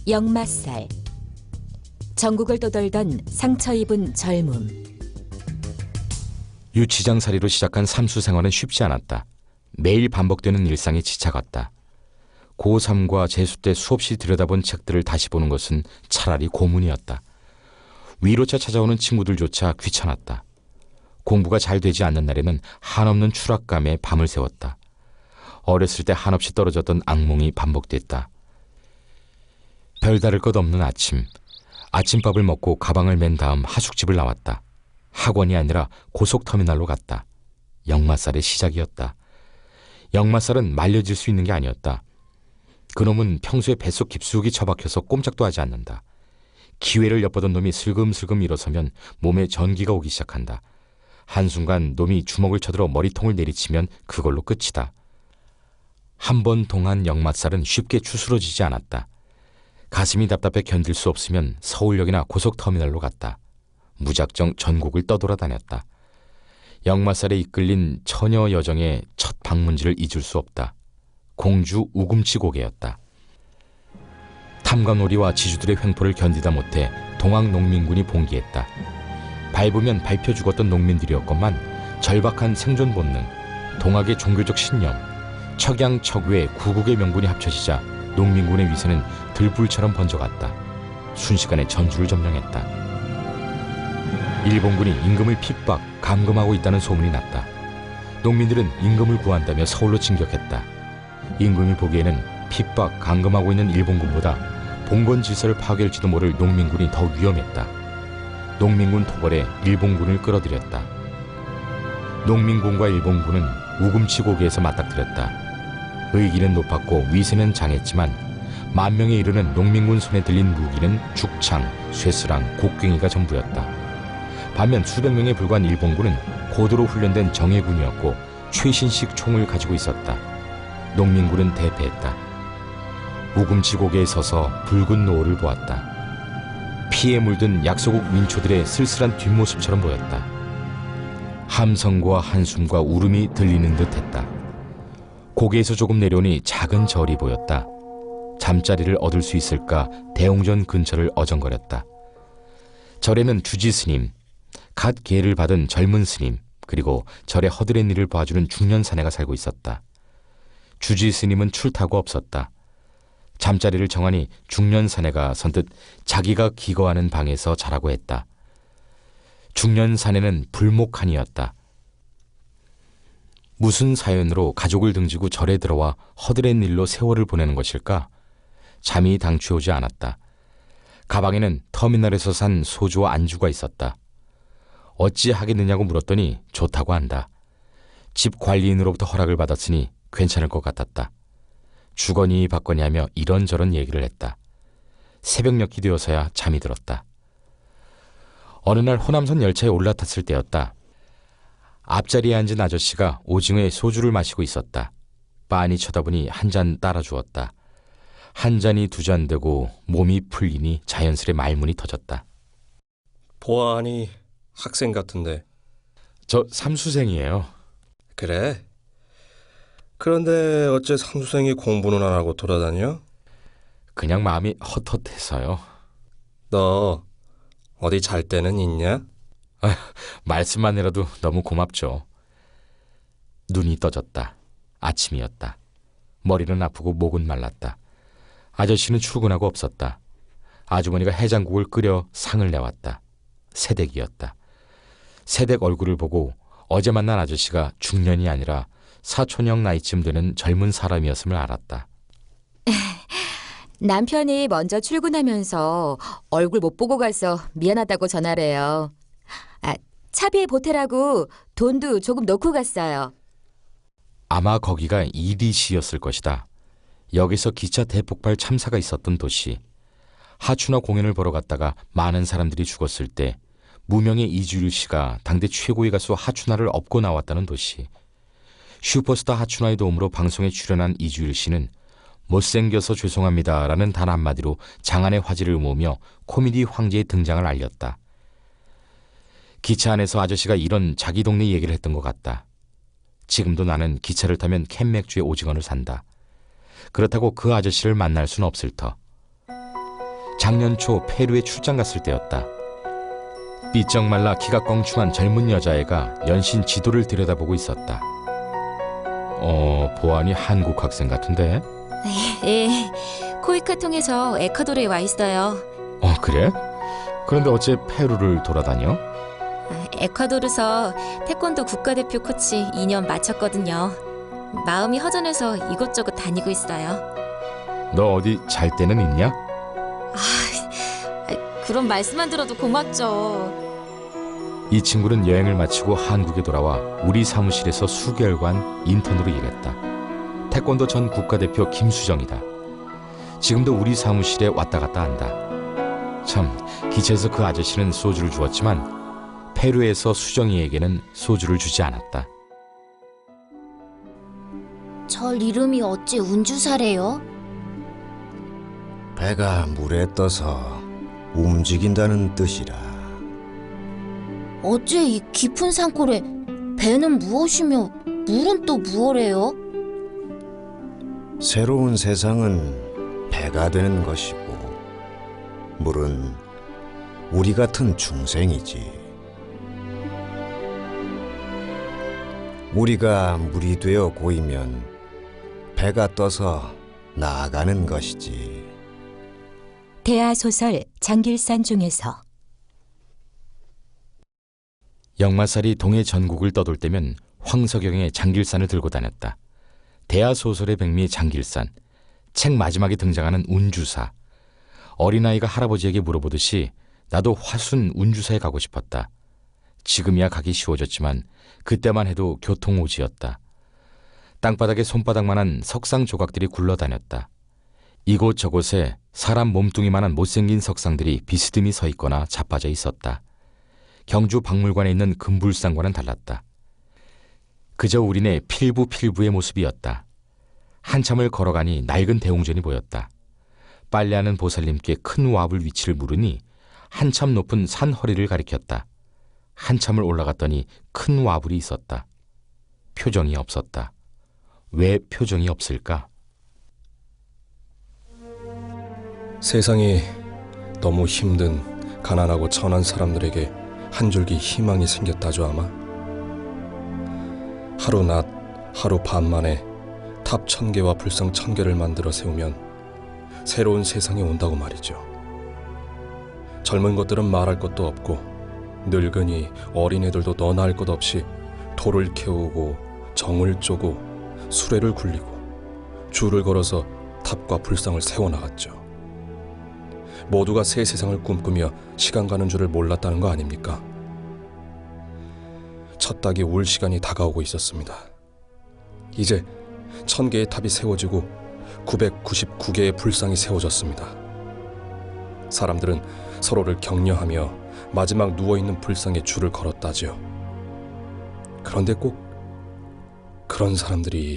역마살. 전국을 떠돌던 상처 입은 젊음. 유치장살이로 시작한 삼수 생활은 쉽지 않았다. 매일 반복되는 일상에 지쳐갔다. 고3과 재수 때 수없이 들여다본 책들을 다시 보는 것은 차라리 고문이었다. 위로차 찾아오는 친구들조차 귀찮았다. 공부가 잘 되지 않는 날에는 한없는 추락감에 밤을 새웠다. 어렸을 때 한없이 떨어졌던 악몽이 반복됐다. 별다를 것 없는 아침. 아침밥을 먹고 가방을 맨 다음 하숙집을 나왔다. 학원이 아니라 고속터미널로 갔다. 역마살의 시작이었다. 역마살은 말려질 수 있는 게 아니었다. 그놈은 평소에 뱃속 깊숙이 처박혀서 꼼짝도 하지 않는다. 기회를 엿보던 놈이 슬금슬금 일어서면 몸에 전기가 오기 시작한다. 한순간 놈이 주먹을 쳐들어 머리통을 내리치면 그걸로 끝이다. 한 번 동안 역마살은 쉽게 추스러지지 않았다. 가슴이 답답해 견딜 수 없으면 서울역이나 고속터미널로 갔다. 무작정 전국을 떠돌아다녔다. 역마살에 이끌린 처녀 여정의 첫 방문지를 잊을 수 없다. 공주 우금치 고개였다. 탐관오리와 지주들의 횡포를 견디다 못해 동학 농민군이 봉기했다. 밟으면 밟혀 죽었던 농민들이었건만 절박한 생존 본능, 동학의 종교적 신념, 척양척외 구국의 명분이 합쳐지자 농민군의 위세는 들불처럼 번져갔다. 순식간에 전주를 점령했다. 일본군이 임금을 핍박, 감금하고 있다는 소문이 났다. 농민들은 임금을 구한다며 서울로 진격했다. 임금이 보기에는 핍박, 감금하고 있는 일본군보다 봉건 질서를 파괴할지도 모를 농민군이 더 위험했다. 농민군 토벌에 일본군을 끌어들였다. 농민군과 일본군은 우금치 고개에서 맞닥뜨렸다. 의기는 높았고 위세는 장했지만 10,000명에 이르는 농민군 손에 들린 무기는 죽창, 쇠스랑, 곡괭이가 전부였다. 반면 수백 명에 불과한 일본군은 고도로 훈련된 정예군이었고 최신식 총을 가지고 있었다. 농민군은 대패했다. 우금치 고개에 서서 붉은 노을을 보았다. 피에 물든 약소국 민초들의 쓸쓸한 뒷모습처럼 보였다. 함성과 한숨과 울음이 들리는 듯했다. 고개에서 조금 내려오니 작은 절이 보였다. 잠자리를 얻을 수 있을까 대웅전 근처를 어정거렸다. 절에는 주지 스님, 갓 계를 받은 젊은 스님, 그리고 절의 허드렛 일을 봐주는 중년 사내가 살고 있었다. 주지 스님은 출타가 없었다. 잠자리를 정하니 중년 사내가 선뜻 자기가 기거하는 방에서 자라고 했다. 중년 사내는 불목한이었다. 무슨 사연으로 가족을 등지고 절에 들어와 허드렛 일로 세월을 보내는 것일까? 잠이 당취오지 않았다. 가방에는 터미널에서 산 소주와 안주가 있었다. 어찌 하겠느냐고 물었더니 좋다고 한다. 집 관리인으로부터 허락을 받았으니 괜찮을 것 같았다. 주거니 받거니 하며 이런저런 얘기를 했다. 새벽녘이 되어서야 잠이 들었다. 어느 날 호남선 열차에 올라탔을 때였다. 앞자리에 앉은 아저씨가 오징어에 소주를 마시고 있었다. 빤히 쳐다보니 한 잔 따라주었다. 한 잔이 두 잔 되고 몸이 풀리니 자연스레 말문이 터졌다. 보아하니 학생 같은데. 저 삼수생이에요. 그래? 그런데 어째 삼수생이 공부는 안 하고 돌아다녀? 그냥 마음이 헛헛해서요. 너 어디 잘 데는 있냐? 말씀만이라도 너무 고맙죠. 눈이 떠졌다. 아침이었다. 머리는 아프고 목은 말랐다. 아저씨는 출근하고 없었다. 아주머니가 해장국을 끓여 상을 내왔다. 새댁이었다. 새댁 얼굴을 보고 어제 만난 아저씨가 중년이 아니라 사촌형 나이쯤 되는 젊은 사람이었음을 알았다. 남편이 먼저 출근하면서 얼굴 못 보고 가서 미안하다고 전화래요. 차비에 보태라고 돈도 조금 놓고 갔어요. 아마 거기가 이리시였을 것이다. 여기서 기차 대폭발 참사가 있었던 도시. 하춘화 공연을 보러 갔다가 많은 사람들이 죽었을 때 무명의 이주일 씨가 당대 최고의 가수 하춘화를 업고 나왔다는 도시. 슈퍼스타 하춘화의 도움으로 방송에 출연한 이주일 씨는 못생겨서 죄송합니다라는 단 한마디로 장안의 화제를 모으며 코미디 황제의 등장을 알렸다. 기차 안에서 아저씨가 이런 자기 동네 얘기를 했던 것 같다. 지금도 나는 기차를 타면 캔맥주에 오징어를 산다. 그렇다고 그 아저씨를 만날 수는 없을 터. 작년 초 페루에 출장 갔을 때였다. 삐쩍 말라 키가 껑충한 젊은 여자애가 연신 지도를 들여다보고 있었다. 보아하니 한국 학생 같은데? 예, 코이카 통해서 에콰도르에 와 있어요. 그래? 그런데 어째 페루를 돌아다녀? 에콰도르에서 태권도 국가대표 코치 2년 마쳤거든요. 마음이 허전해서 이곳저곳 다니고 있어요. 너 어디 잘 데는 있냐? 그런 말씀만 들어도 고맙죠. 이 친구는 여행을 마치고 한국에 돌아와 우리 사무실에서 수개월간 인턴으로 일했다. 태권도 전 국가대표 김수정이다. 지금도 우리 사무실에 왔다 갔다 한다. 참, 기차에서 그 아저씨는 소주를 주었지만 페루에서 수정이에게는 소주를 주지 않았다. 절 이름이 어찌 운주사래요? 배가 물에 떠서 움직인다는 뜻이라. 어째 이 깊은 산골에 배는 무엇이며 물은 또 무엇래요? 새로운 세상은 배가 되는 것이고 물은 우리 같은 중생이지. 우리가 물이 되어 고이면 배가 떠서 나아가는 것이지. 대하소설 장길산 중에서 역마살이 동해 전국을 떠돌 때면 황석영의 장길산을 들고 다녔다. 대하소설의 백미 장길산, 책 마지막에 등장하는 운주사. 어린아이가 할아버지에게 물어보듯이 나도 화순 운주사에 가고 싶었다. 지금이야 가기 쉬워졌지만 그때만 해도 교통오지였다. 땅바닥에 손바닥만한 석상 조각들이 굴러다녔다. 이곳저곳에 사람 몸뚱이만한 못생긴 석상들이 비스듬히 서 있거나 자빠져 있었다. 경주 박물관에 있는 금불상과는 달랐다. 그저 우리네 필부의 모습이었다. 한참을 걸어가니 낡은 대웅전이 보였다. 빨래하는 보살님께 큰 와불 위치를 물으니 한참 높은 산 허리를 가리켰다. 한참을 올라갔더니 큰 와불이 있었다. 표정이 없었다. 왜 표정이 없을까? 세상이 너무 힘든 가난하고 천한 사람들에게 한 줄기 희망이 생겼다죠 아마. 하루 낮 하루 밤 만에 탑 1000개와 불상 1000개를 만들어 세우면 새로운 세상이 온다고 말이죠. 젊은 것들은 말할 것도 없고 늙은이 어린애들도 너나 할 것 없이 돌을 캐우고 정을 쪼고 수레를 굴리고 줄을 걸어서 탑과 불상을 세워나갔죠. 모두가 새 세상을 꿈꾸며 시간 가는 줄을 몰랐다는 거 아닙니까? 첫 닭이 울 시간이 다가오고 있었습니다. 이제 1000개의 탑이 세워지고 999개의 불상이 세워졌습니다. 사람들은 서로를 격려하며 마지막 누워있는 불상에 줄을 걸었다지요. 그런데 꼭 그런 사람들이